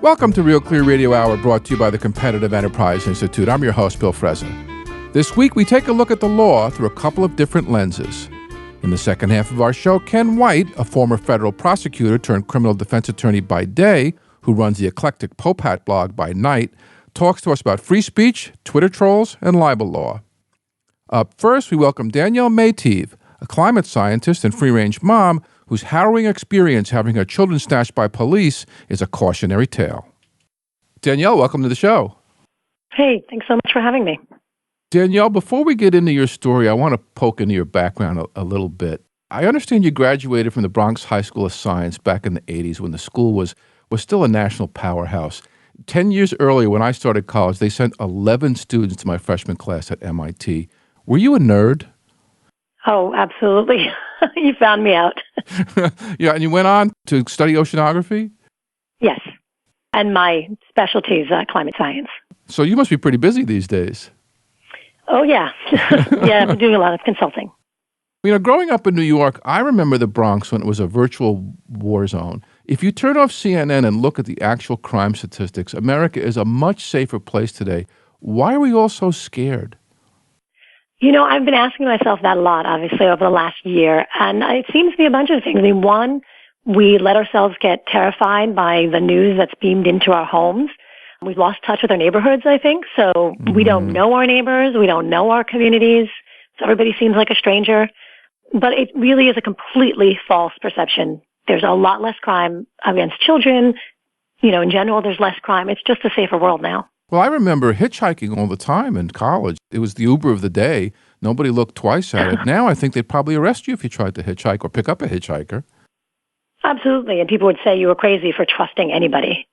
Welcome to RealClear Radio Hour, brought to you by the Competitive Enterprise Institute. I'm your host, Bill Frezza. This week, we take a look at the law through a couple of different lenses. In the second half of our show, Ken White, a former federal prosecutor turned criminal defense attorney by day, who runs the eclectic Pope Hat blog by night, talks to us about free speech, Twitter trolls, and libel law. Up first, we welcome Danielle Meitiv, a climate scientist and free-range mom whose harrowing experience having her children snatched by police is a cautionary tale. Danielle, welcome to the show. Hey, thanks so much for having me. Danielle, before we get into your story, I want to poke into your background a little bit. I understand you graduated from the Bronx High School of Science back in the 80s when the school was still a national powerhouse. 10 years earlier, when I started college, they sent 11 students to my freshman class at MIT. Were you a nerd? Oh, absolutely. You found me out. Yeah, and you went on to study oceanography? Yes. And my specialty is climate science. So you must be pretty busy these days. Oh, yeah. Yeah, I've been doing a lot of consulting. You know, growing up in New York, I remember the Bronx when it was a virtual war zone. If you turn off CNN and look at the actual crime statistics, America is a much safer place today. Why are we all so scared? You know, I've been asking myself that a lot, obviously, over the last year. And it seems to be a bunch of things. I mean, one, we let ourselves get terrified by the news that's beamed into our homes. We've lost touch with our neighborhoods, I think. So we don't know our neighbors. We don't know our communities. So everybody seems like a stranger. But it really is a completely false perception. There's a lot less crime against children. You know, in general, there's less crime. It's just a safer world now. Well, I remember hitchhiking all the time in college. It was the Uber of the day. Nobody looked twice at it. Now I think they'd probably arrest you if you tried to hitchhike or pick up a hitchhiker. Absolutely. And people would say you were crazy for trusting anybody.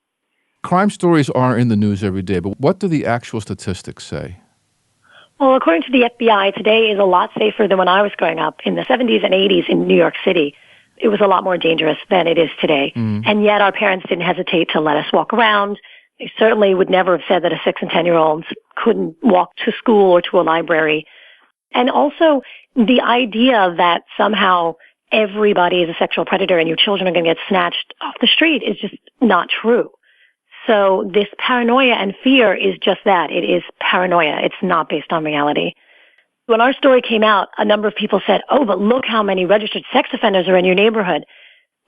Crime stories are in the news every day, but what do the actual statistics say? Well, according to the FBI, today is a lot safer than when I was growing up. In the 70s and 80s in New York City, it was a lot more dangerous than it is today. And yet our parents didn't hesitate to let us walk around. They certainly would never have said that a 6 and 10-year-olds couldn't walk to school or to a library. And also the idea that somehow everybody is a sexual predator and your children are going to get snatched off the street is just not true. So this paranoia and fear is just that. It is paranoia. It's not based on reality. When our story came out, a number of people said, oh, but look how many registered sex offenders are in your neighborhood.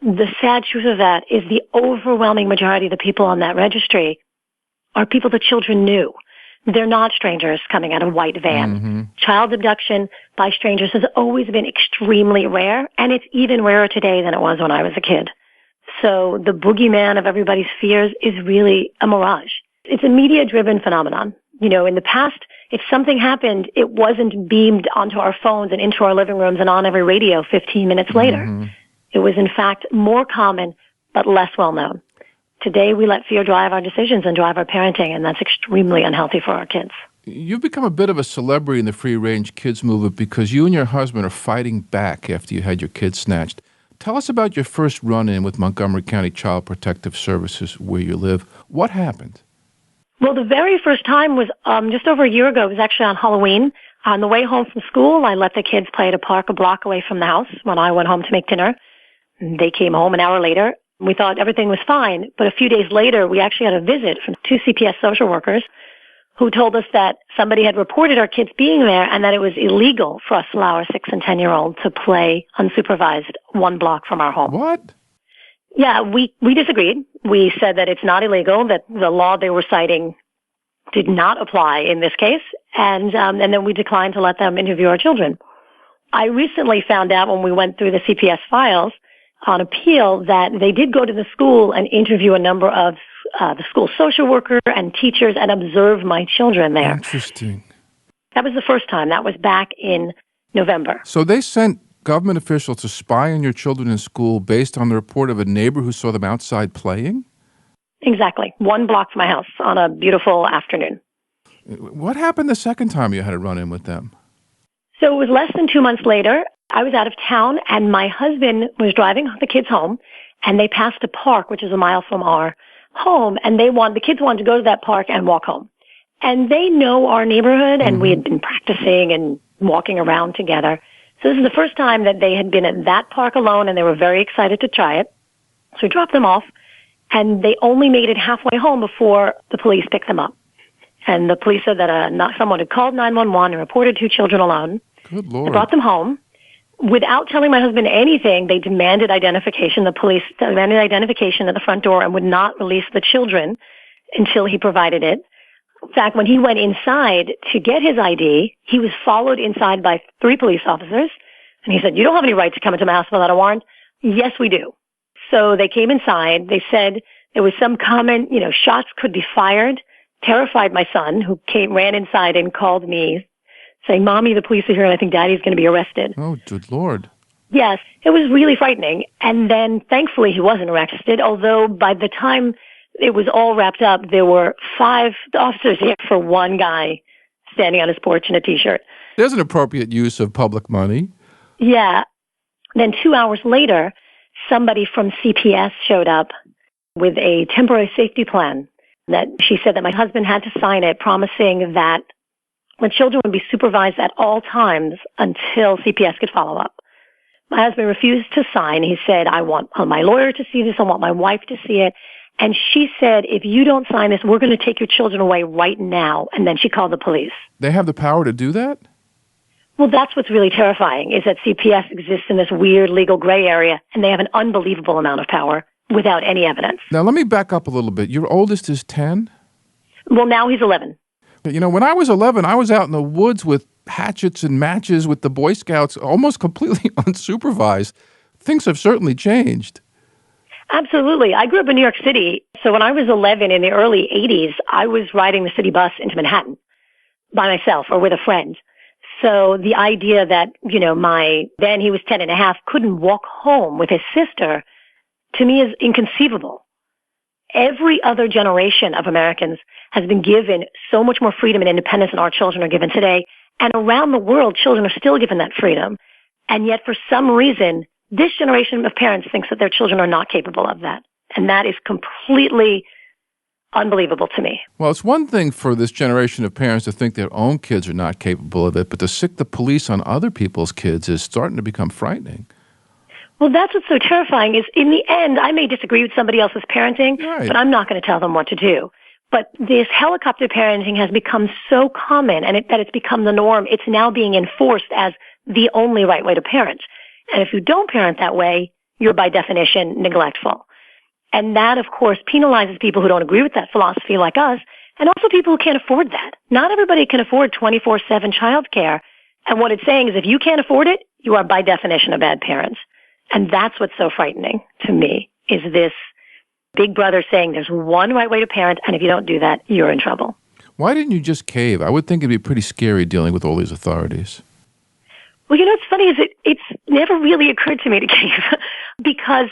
The sad truth of that is the overwhelming majority of the people on that registry are people the children knew. They're not strangers coming out of a white van. Child abduction by strangers has always been extremely rare, and it's even rarer today than it was when I was a kid. So the Boogey Man of everybody's fears is really a mirage. It's a media-driven phenomenon. You know, in the past, if something happened, it wasn't beamed onto our phones and into our living rooms and on every radio 15 minutes later. It was, in fact, more common, but less well-known. Today, we let fear drive our decisions and drive our parenting, and that's extremely unhealthy for our kids. You've become a bit of a celebrity in the free-range kids movement because you and your husband are fighting back after you had your kids snatched. Tell us about your first run-in with Montgomery County Child Protective Services where you live. What happened? Well, the very first time was just over a year ago. It was actually on Halloween. On the way home from school, I let the kids play at a park a block away from the house when I went home to make dinner. They came home an hour later. We thought everything was fine, but a few days later, we actually had a visit from 2 CPS social workers who told us that somebody had reported our kids being there and that it was illegal for us to allow our 6 and 10-year-old to play unsupervised 1 block from our home. What? Yeah, we disagreed. We said that it's not illegal, that the law they were citing did not apply in this case, and then we declined to let them interview our children. I recently found out when we went through the CPS files on appeal that they did go to the school and interview a number of the school social worker and teachers and observe my children there. Interesting. That was the first time. That was back in November. So they sent government officials to spy on your children in school based on the report of a neighbor who saw them outside playing? Exactly. 1 block from my house on a beautiful afternoon. What happened the second time you had a run-in with them? So it was less than 2 months later. I was out of town, and my husband was driving the kids home, and they passed a park, which is a mile from our home, and the kids wanted to go to that park and walk home. And they know our neighborhood, and we had been practicing and walking around together. So this is the first time that they had been at that park alone, and they were very excited to try it. So we dropped them off, And they only made it halfway home before the police picked them up. And the police said that someone had called 911 and reported 2 children alone. Good Lord. They brought them home. Without telling my husband anything, they demanded identification. The police demanded identification at the front door and would not release the children until he provided it. In fact, when he went inside to get his ID, he was followed inside by 3 police officers. And he said, "You don't have any right to come into my house without a warrant." "Yes, we do." So they came inside. They said there was some comment, shots could be fired. Terrified my son, who ran inside and called me saying, "Mommy, the police are here and I think Daddy's going to be arrested." Oh, good Lord. Yes, it was really frightening. And then thankfully he wasn't arrested, although by the time it was all wrapped up, there were 5 officers here for one guy standing on his porch in a T-shirt. There's an appropriate use of public money. Yeah. Then 2 hours later, somebody from CPS showed up with a temporary safety plan that she said that my husband had to sign it, promising that the children would be supervised at all times until CPS could follow up. My husband refused to sign. He said, "I want my lawyer to see this. I want my wife to see it." And she said, "If you don't sign this, we're going to take your children away right now." And then she called the police. They have the power to do that? Well, that's what's really terrifying, is that CPS exists in this weird legal gray area, and they have an unbelievable amount of power without any evidence. Now, let me back up a little bit. Your oldest is 10? Well, now he's 11. When I was 11, I was out in the woods with hatchets and matches with the Boy Scouts, almost completely unsupervised. Things have certainly changed. Absolutely. I grew up in New York City, so when I was 11 in the early 80s, I was riding the city bus into Manhattan by myself or with a friend. So the idea that, then he was 10 and a half, couldn't walk home with his sister, to me is inconceivable. Every other generation of Americans has been given so much more freedom and independence than our children are given today. And around the world, children are still given that freedom. And yet, for some reason, this generation of parents thinks that their children are not capable of that. And that is completely unbelievable to me. Well, it's one thing for this generation of parents to think their own kids are not capable of it, but to sick the police on other people's kids is starting to become frightening. Well, that's what's so terrifying is, in the end, I may disagree with somebody else's parenting, Right. but I'm not going to tell them what to do. But this helicopter parenting has become so common that it's become the norm. It's now being enforced as the only right way to parent. And if you don't parent that way, you're by definition neglectful. And that, of course, penalizes people who don't agree with that philosophy like us, and also people who can't afford that. Not everybody can afford 24/7 childcare. And what it's saying is if you can't afford it, you are by definition a bad parent. And that's what's so frightening to me, is this big brother saying there's one right way to parent, and if you don't do that, you're in trouble. Why didn't you just cave? I would think it'd be pretty scary dealing with all these authorities. Well, what's funny is it's never really occurred to me to cave because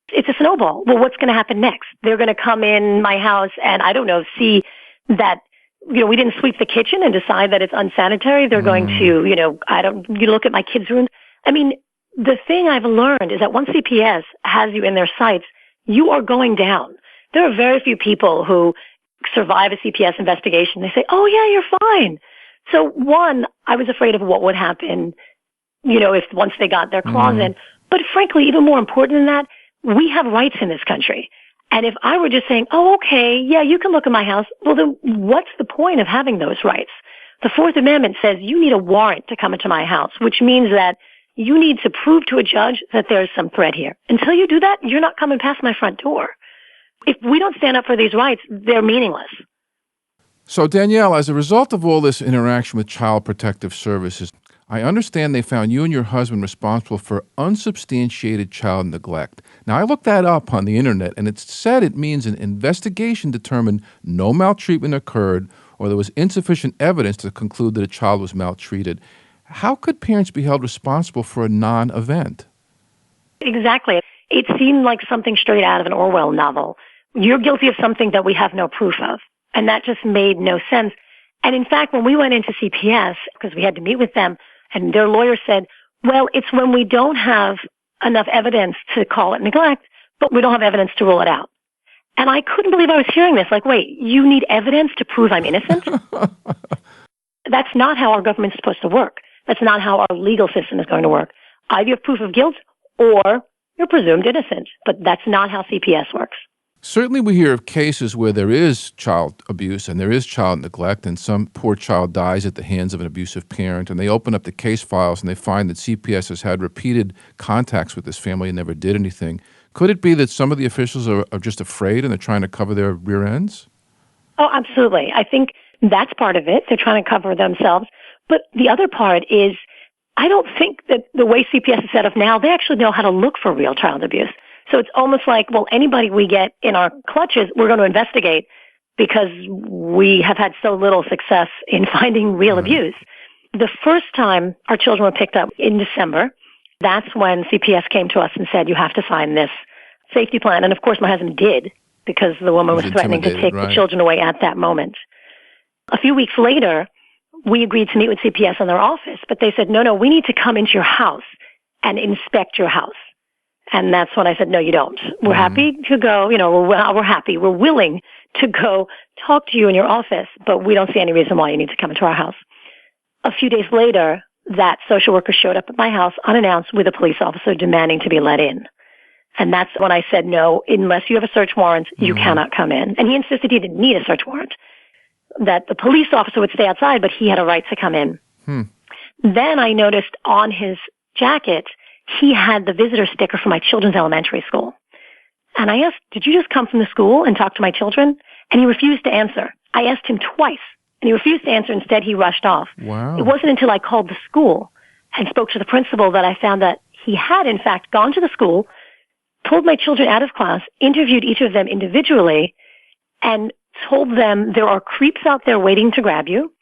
it's a snowball. Well, what's going to happen next? They're going to come in my house and, I don't know, see that, we didn't sweep the kitchen and decide that it's unsanitary. They're going to, you look at my kids' rooms. I mean, the thing I've learned is that once CPS has you in their sights, you are going down. There are very few people who survive a CPS investigation. They say, "Oh, yeah, you're fine." So one, I was afraid of what would happen, if once they got their claws in. But frankly, even more important than that, we have rights in this country. And if I were just saying, "Oh, okay, yeah, you can look at my house," well, then what's the point of having those rights? The Fourth Amendment says you need a warrant to come into my house, which means that you need to prove to a judge that there's some threat here. Until you do that, you're not coming past my front door. If we don't stand up for these rights, they're meaningless. So, Danielle, as a result of all this interaction with Child Protective Services, I understand they found you and your husband responsible for unsubstantiated child neglect. Now, I looked that up on the internet, and it said it means an investigation determined no maltreatment occurred or there was insufficient evidence to conclude that a child was maltreated. How could parents be held responsible for a non-event? Exactly. It seemed like something straight out of an Orwell novel. You're guilty of something that we have no proof of. And that just made no sense. And in fact, when we went into CPS, because we had to meet with them, and their lawyer said, well, it's when we don't have enough evidence to call it neglect, but we don't have evidence to rule it out. And I couldn't believe I was hearing this. Like, wait, you need evidence to prove I'm innocent? That's not how our government's supposed to work. That's not how our legal system is going to work. Either you have proof of guilt or you're presumed innocent. But that's not how CPS works. Certainly we hear of cases where there is child abuse and there is child neglect and some poor child dies at the hands of an abusive parent, and they open up the case files and they find that CPS has had repeated contacts with this family and never did anything. Could it be that some of the officials are just afraid and they're trying to cover their rear ends? Oh, absolutely. I think that's part of it. They're trying to cover themselves. But the other part is, I don't think that the way CPS is set up now, they actually know how to look for real child abuse. So it's almost like, well, anybody we get in our clutches, we're going to investigate because we have had so little success in finding real abuse. The first time our children were picked up in December, that's when CPS came to us and said, you have to sign this safety plan. And of course, my husband did, because the woman was threatening to take the children away at that moment. A few weeks later, we agreed to meet with CPS in their office, but they said, no, we need to come into your house and inspect your house. And that's when I said, no, you don't. We're happy to go, we're happy. We're willing to go talk to you in your office, but we don't see any reason why you need to come into our house. A few days later, that social worker showed up at my house unannounced with a police officer demanding to be let in. And that's when I said, no, unless you have a search warrant, you cannot come in. And he insisted he didn't need a search warrant, that the police officer would stay outside, but he had a right to come in. Then I noticed on his jacket, he had the visitor sticker from my children's elementary school. And I asked, did you just come from the school and talk to my children? And he refused to answer. I asked him twice, and he refused to answer. Instead, he rushed off. Wow. It wasn't until I called the school and spoke to the principal that I found that he had, in fact, gone to the school, pulled my children out of class, interviewed each of them individually, and told them there are creeps out there waiting to grab you,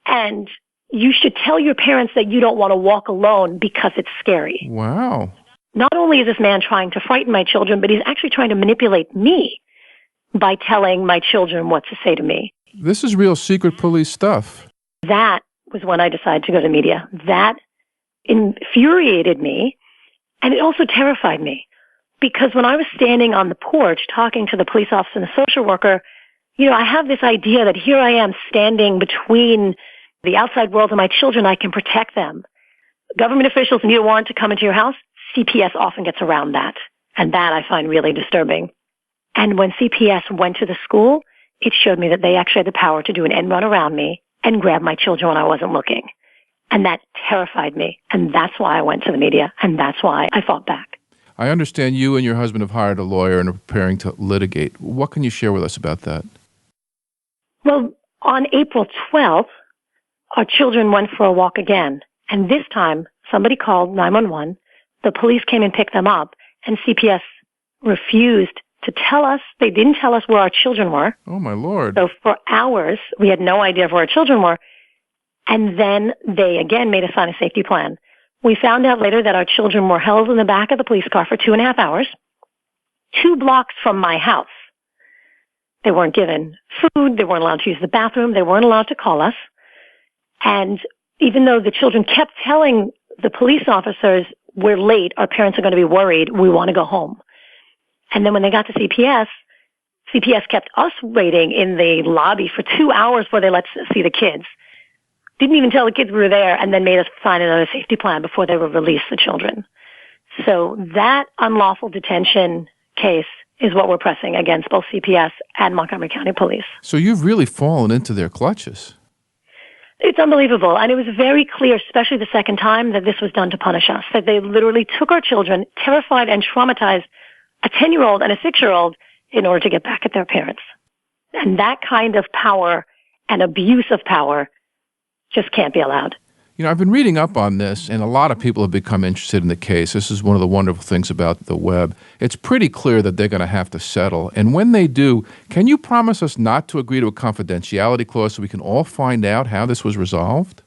and you should tell your parents that you don't want to walk alone because it's scary. Wow. Not only is this man trying to frighten my children, but he's actually trying to manipulate me by telling my children what to say to me. This is real secret police stuff. That was when I decided to go to media. That infuriated me, and it also terrified me. Because when I was standing on the porch talking to the police officer and the social worker, I have this idea that here I am standing between the outside world and my children. I can protect them. Government officials need a warrant to come into your house. CPS often gets around that. And that I find really disturbing. And when CPS went to the school, it showed me that they actually had the power to do an end run around me and grab my children when I wasn't looking. And that terrified me. And that's why I went to the media. And that's why I fought back. I understand you and your husband have hired a lawyer and are preparing to litigate. What can you share with us about that? Well, on April 12th, our children went for a walk again. And this time, somebody called 911. The police came and picked them up. And CPS refused to tell us. They didn't tell us where our children were. Oh, my Lord. So for hours, we had no idea where our children were. And then they again made us sign a safety plan. We found out later that our children were held in the back of the police car for 2.5 hours, 2 blocks from my house. They weren't given food. They weren't allowed to use the bathroom. They weren't allowed to call us. And even though the children kept telling the police officers, we're late, our parents are going to be worried, we want to go home. And then when they got to CPS kept us waiting in the lobby for 2 hours before they let us see the kids. Didn't even tell the kids we were there, and then made us sign another safety plan before they would release the children. So that unlawful detention case is what we're pressing against both CPS and Montgomery County Police. So you've really fallen into their clutches. It's unbelievable. And it was very clear, especially the second time, that this was done to punish us, that they literally took our children, terrified and traumatized a 10-year-old and a 6-year-old in order to get back at their parents. And that kind of power and abuse of power just can't be allowed. I've been reading up on this, and a lot of people have become interested in the case. This is one of the wonderful things about the web. It's pretty clear that they're going to have to settle. And when they do, can you promise us not to agree to a confidentiality clause so we can all find out how this was resolved?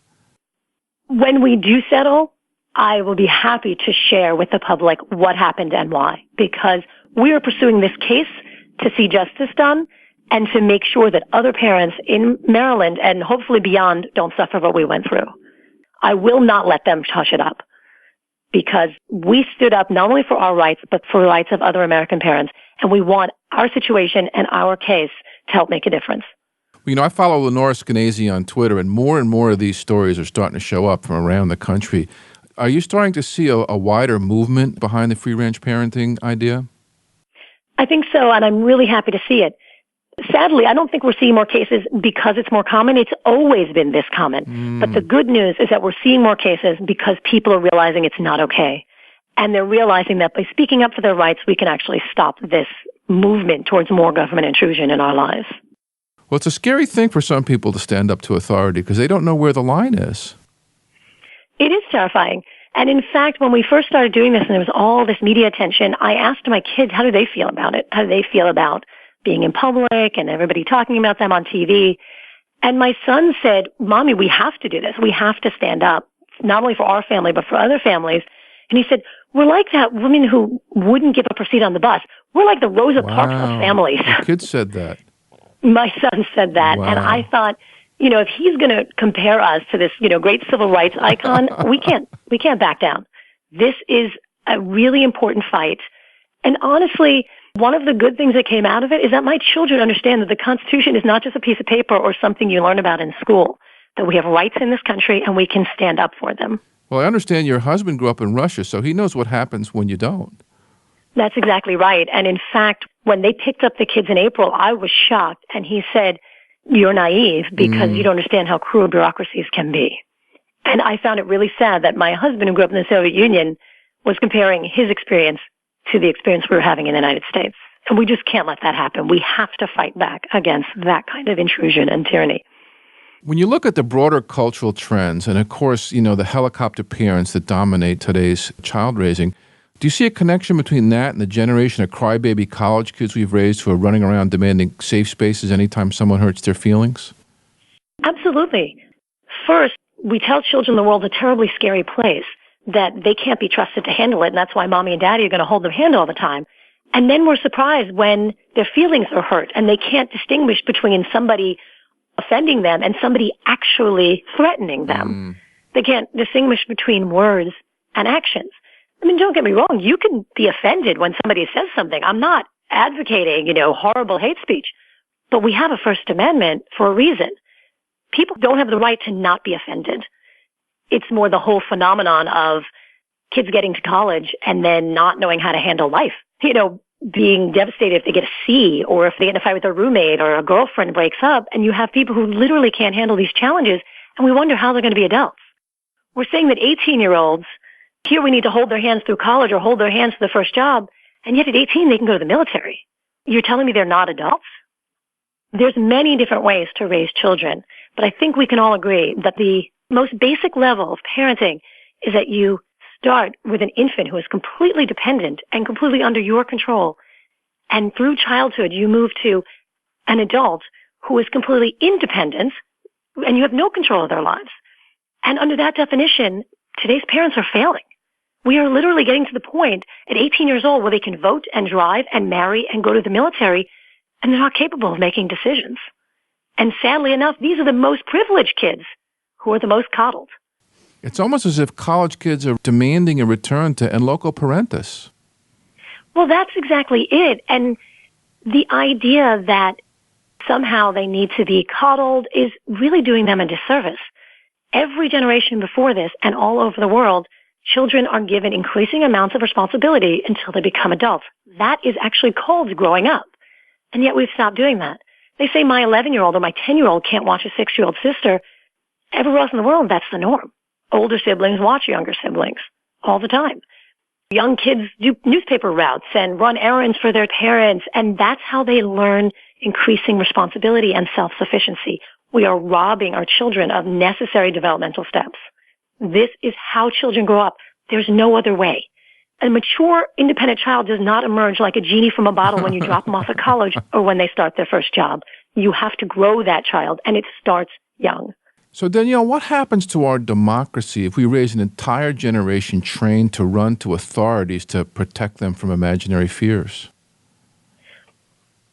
When we do settle, I will be happy to share with the public what happened and why, because we are pursuing this case to see justice done and to make sure that other parents in Maryland and hopefully beyond don't suffer what we went through. I will not let them hush it up, because we stood up not only for our rights, but for the rights of other American parents. And we want our situation and our case to help make a difference. Well, I follow Lenora Skenazy on Twitter, and more of these stories are starting to show up from around the country. Are you starting to see a wider movement behind the free range parenting idea? I think so, and I'm really happy to see it. Sadly, I don't think we're seeing more cases because it's more common. It's always been this common. But the good news is that we're seeing more cases because people are realizing it's not okay. And they're realizing that by speaking up for their rights, we can actually stop this movement towards more government intrusion in our lives. Well, it's a scary thing for some people to stand up to authority because they don't know where the line is. It is terrifying. And in fact, when we first started doing this and there was all this media attention, I asked my kids, how do they feel about it? How do they feel about being in public and everybody talking about them on TV? And my son said, Mommy, we have to do this. We have to stand up, not only for our family, but for other families. And he said, we're like that woman who wouldn't give up her seat on the bus. We're like the Rosa Parks of families. The kid said that. My son said that. Wow. And I thought, if he's going to compare us to this, great civil rights icon, we can't back down. This is a really important fight. And honestly, one of the good things that came out of it is that my children understand that the Constitution is not just a piece of paper or something you learn about in school, that we have rights in this country and we can stand up for them. Well, I understand your husband grew up in Russia, so he knows what happens when you don't. That's exactly right. And in fact, when they picked up the kids in April, I was shocked. And he said, you're naive because you don't understand how cruel bureaucracies can be. And I found it really sad that my husband, who grew up in the Soviet Union, was comparing his experience to the experience we were having in the United States. And we just can't let that happen. We have to fight back against that kind of intrusion and tyranny. When you look at the broader cultural trends, and of course, the helicopter parents that dominate today's child raising, do you see a connection between that and the generation of crybaby college kids we've raised who are running around demanding safe spaces anytime someone hurts their feelings? Absolutely. First, we tell children the world's a terribly scary place, that they can't be trusted to handle it, and that's why mommy and daddy are going to hold their hand all the time. And then we're surprised when their feelings are hurt and they can't distinguish between somebody offending them and somebody actually threatening them. They can't distinguish between words and actions. I mean, don't get me wrong. You can be offended when somebody says something. I'm not advocating, horrible hate speech, but we have a First Amendment for a reason. People don't have the right to not be offended. It's more the whole phenomenon of kids getting to college and then not knowing how to handle life. Being devastated if they get a C or if they get in a fight with their roommate or a girlfriend breaks up, and you have people who literally can't handle these challenges, and we wonder how they're going to be adults. We're saying that 18-year-olds, here we need to hold their hands through college or hold their hands to the first job, and yet at 18 they can go to the military. You're telling me they're not adults? There's many different ways to raise children, but I think we can all agree that the most basic level of parenting is that you start with an infant who is completely dependent and completely under your control. And through childhood, you move to an adult who is completely independent and you have no control of their lives. And under that definition, today's parents are failing. We are literally getting to the point at 18 years old where they can vote and drive and marry and go to the military, and they're not capable of making decisions. And sadly enough, these are the most privileged kids who are the most coddled. It's almost as if college kids are demanding a return to en loco parentis. Well, that's exactly it. And the idea that somehow they need to be coddled is really doing them a disservice. Every generation before this and all over the world, children are given increasing amounts of responsibility until they become adults. That is actually called growing up. And yet we've stopped doing that. They say my 11-year-old or my 10-year-old can't watch a 6-year-old sister. Everywhere else in the world, that's the norm. Older siblings watch younger siblings all the time. Young kids do newspaper routes and run errands for their parents, and that's how they learn increasing responsibility and self-sufficiency. We are robbing our children of necessary developmental steps. This is how children grow up. There's no other way. A mature, independent child does not emerge like a genie from a bottle when you drop them off at college or when they start their first job. You have to grow that child, and it starts young. So, Danielle, what happens to our democracy if we raise an entire generation trained to run to authorities to protect them from imaginary fears?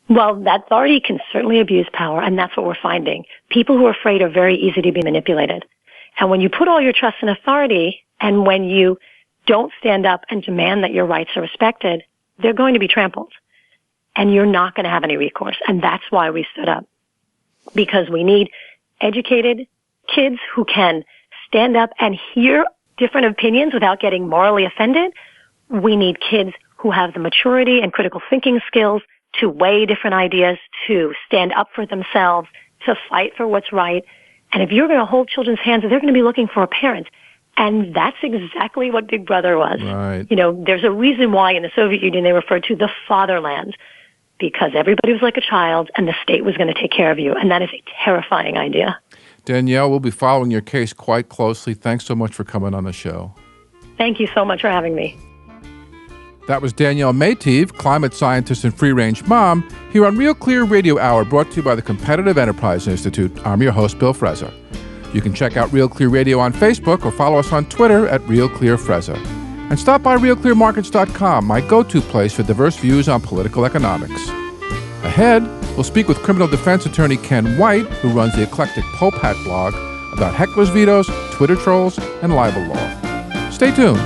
Well, that authority can certainly abuse power, and that's what we're finding. People who are afraid are very easy to be manipulated. And when you put all your trust in authority, and when you don't stand up and demand that your rights are respected, they're going to be trampled. And you're not going to have any recourse. And that's why we stood up. Because we need educated kids who can stand up and hear different opinions without getting morally offended. We need kids who have the maturity and critical thinking skills to weigh different ideas, to stand up for themselves, to fight for what's right. And if you're going to hold children's hands, they're going to be looking for a parent. And that's exactly what Big Brother was. Right. You know, there's a reason why in the Soviet Union they referred to the fatherland, because everybody was like a child and the state was going to take care of you. And that is a terrifying idea. Danielle, we'll be following your case quite closely. Thanks so much for coming on the show. Thank you so much for having me. That was Danielle Meitiv, climate scientist and free-range mom, here on RealClear Radio Hour, brought to you by the Competitive Enterprise Institute. I'm your host, Bill Frezza. You can check out RealClear Radio on Facebook or follow us on Twitter at RealClearFrezza. And stop by RealClearMarkets.com, my go-to place for diverse views on political economics. Ahead, we'll speak with criminal defense attorney Ken White, who runs the eclectic Pope Hat blog, about hecklers' vetoes, Twitter trolls, and libel law. Stay tuned.